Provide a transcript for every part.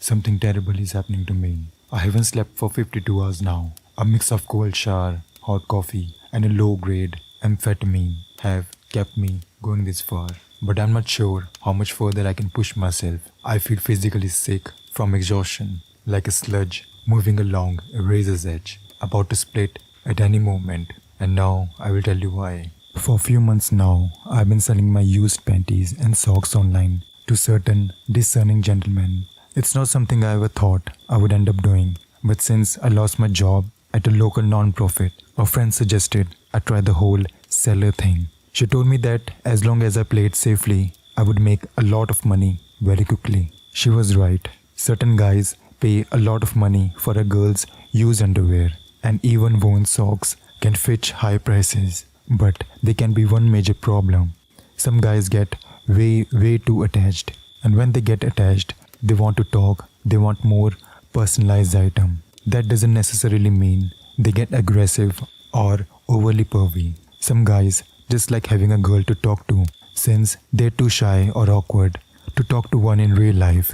Something terrible is happening to me. I haven't slept for 52 hours now. A mix of cold shower, hot coffee, and a low-grade amphetamine have kept me going this far. But I'm not sure how much further I can push myself. I feel physically sick from exhaustion, like a sludge moving along a razor's edge, about to split at any moment. And now I will tell you why. For a few months now, I've been selling my used panties and socks online to certain discerning gentlemen. It's not something I ever thought I would end up doing, but since I lost my job at a local non-profit, a friend suggested I try the whole seller thing. She told me that as long as I played safely, I would make a lot of money very quickly. She was right. Certain guys pay a lot of money for a girl's used underwear, and even worn socks can fetch high prices. But there can be one major problem. Some guys get way too attached, and when they get attached, they want to talk, they want more personalized item. That doesn't necessarily mean they get aggressive or overly pervy. Some guys just like having a girl to talk to, since they're too shy or awkward to talk to one in real life.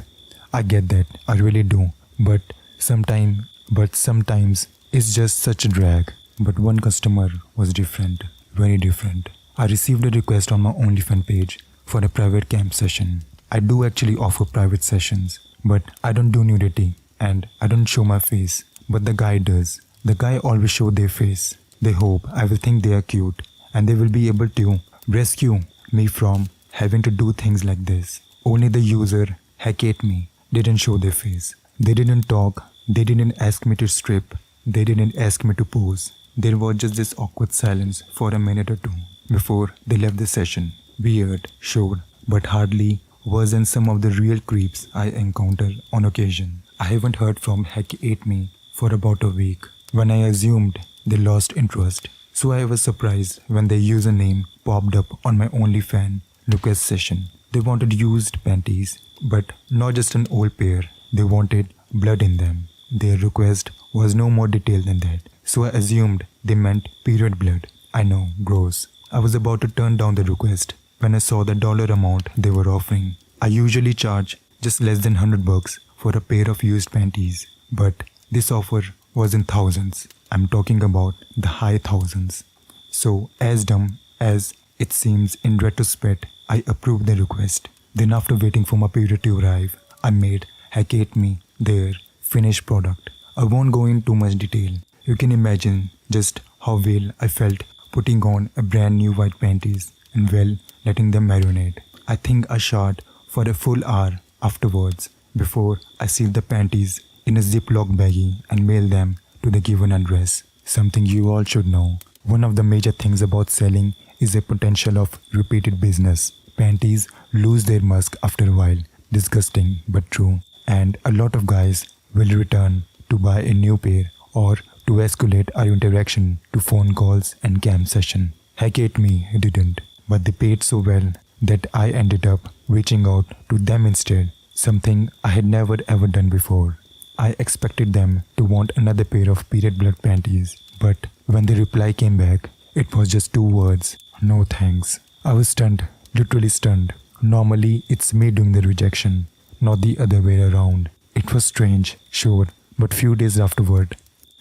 I get that, I really do, but sometimes it's just such a drag. But one customer was different, very different. I received a request on my OnlyFans page for a private camp session. I do actually offer private sessions, but I don't do nudity and I don't show my face. But the guy does. The guy always show their face. They hope I will think they are cute and they will be able to rescue me from having to do things like this. Only the user, hate me, didn't show their face. They didn't talk. They didn't ask me to strip. They didn't ask me to pose. There was just this awkward silence for a minute or two before they left the session. Weird, sure, but hardly worse than some of the real creeps I encounter on occasion. I haven't heard from Hate Me for about a week, when I assumed they lost interest. So I was surprised when their username popped up on my OnlyFans request session. They wanted used panties, but not just an old pair. They wanted blood in them. Their request was no more detailed than that. So I assumed they meant period blood. I know, gross. I was about to turn down the request when I saw the dollar amount they were offering. I usually charge just less than $100 for a pair of used panties, but this offer was in thousands. I'm talking about the high thousands. So as dumb as it seems in retrospect, I approved the request. Then after waiting for my period to arrive, I made Hate Me their finished product. I won't go into too much detail. You can imagine just how well I felt putting on a brand new white panties and letting them marinate. I think I showered for a full hour afterwards before I sealed the panties in a Ziploc baggie and mailed them to the given address. Something you all should know. One of the major things about selling is the potential of repeated business. Panties lose their musk after a while. Disgusting but true. And a lot of guys will return to buy a new pair or to escalate our interaction to phone calls and camp session. Hate Me didn't, but they paid so well that I ended up reaching out to them instead, something I had never ever done before. I expected them to want another pair of period blood panties, but when the reply came back, it was just 2 words, no thanks. I was stunned, literally stunned. Normally, it's me doing the rejection, not the other way around. It was strange, sure, but few days afterward,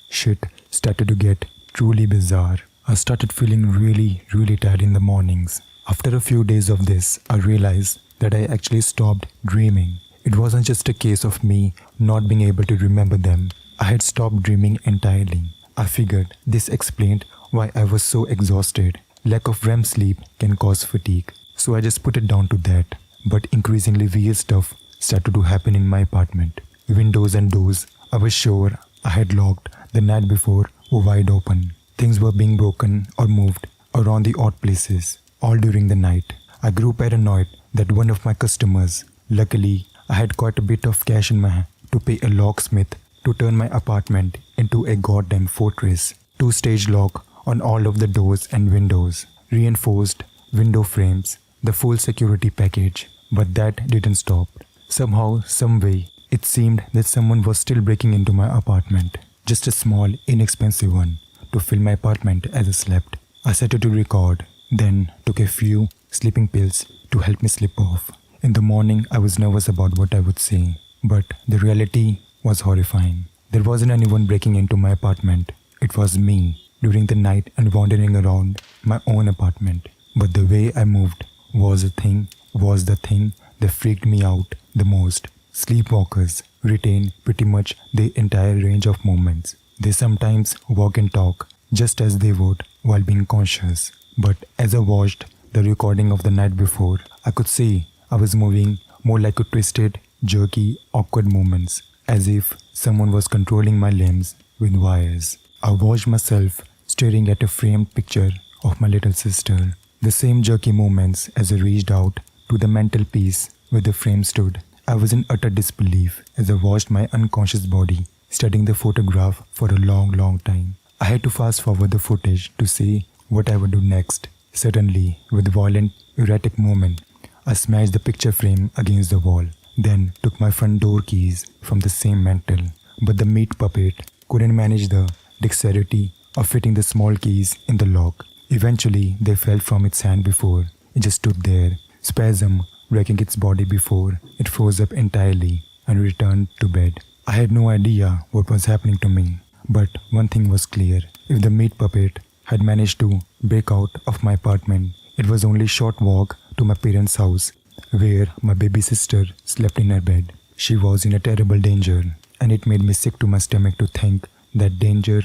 shit started to get truly bizarre. I started feeling really tired in the mornings. After a few days of this, I realized that I actually stopped dreaming. It wasn't just a case of me not being able to remember them. I had stopped dreaming entirely. I figured this explained why I was so exhausted. Lack of REM sleep can cause fatigue. So I just put it down to that. But increasingly weird stuff started to happen in my apartment. Windows and doors I was sure I had locked the night before were wide open. Things were being broken or moved around the odd places, all during the night. I grew paranoid that one of my customers, luckily I had quite a bit of cash in my hand to pay a locksmith to turn my apartment into a goddamn fortress. 2-stage lock on all of the doors and windows, reinforced window frames, the full security package. But that didn't stop. Somehow, some way, it seemed that someone was still breaking into my apartment. Just a small, inexpensive one, to fill my apartment as I slept. I set it to record, then took a few sleeping pills to help me sleep off. In the morning, I was nervous about what I would say. But the reality was horrifying. There wasn't anyone breaking into my apartment. It was me during the night and wandering around my own apartment. But the way I moved was the thing that freaked me out the most. Sleepwalkers retain pretty much the entire range of movements. They sometimes walk and talk just as they would while being conscious. But as I watched the recording of the night before, I could see I was moving more like a twisted, jerky, awkward movements, as if someone was controlling my limbs with wires. I watched myself staring at a framed picture of my little sister. The same jerky movements as I reached out to the mantelpiece where the frame stood. I was in utter disbelief as I watched my unconscious body studying the photograph for a long time. I had to fast forward the footage to see what I would do next. Suddenly, with violent, erratic movement, I smashed the picture frame against the wall, then took my front door keys from the same mantel. But the meat puppet couldn't manage the dexterity of fitting the small keys in the lock. Eventually, they fell from its hand before it just stood there, spasm wrecking its body before it froze up entirely and returned to bed. I had no idea what was happening to me, but one thing was clear. If the meat puppet had managed to break out of my apartment, it was only a short walk to my parents' house, where my baby sister slept in her bed. She was in a terrible danger, and it made me sick to my stomach to think that danger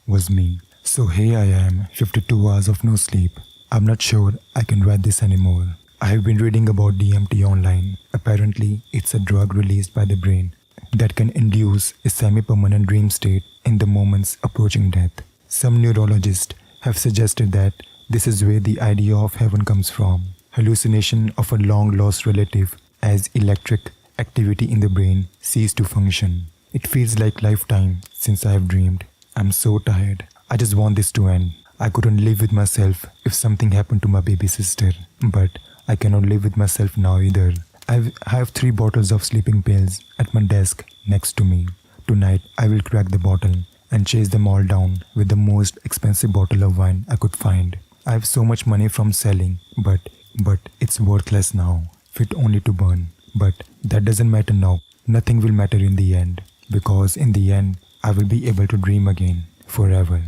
was me. So here I am, 52 hours of no sleep. I'm not sure I can write this anymore. I have been reading about DMT online. Apparently, it's a drug released by the brain that can induce a semi-permanent dream state in the moments approaching death. Some neurologists have suggested that this is where the idea of heaven comes from. Hallucination of a long-lost relative as electric activity in the brain ceased to function. It feels like lifetime since I have dreamed. I'm so tired. I just want this to end. I couldn't live with myself if something happened to my baby sister, but I cannot live with myself now either. I have 3 bottles of sleeping pills at my desk next to me. Tonight, I will crack the bottle and chase them all down with the most expensive bottle of wine I could find. I have so much money from selling, but it's worthless now, fit only to burn. But that doesn't matter now. Nothing will matter in the end, because in the end, I will be able to dream again, forever.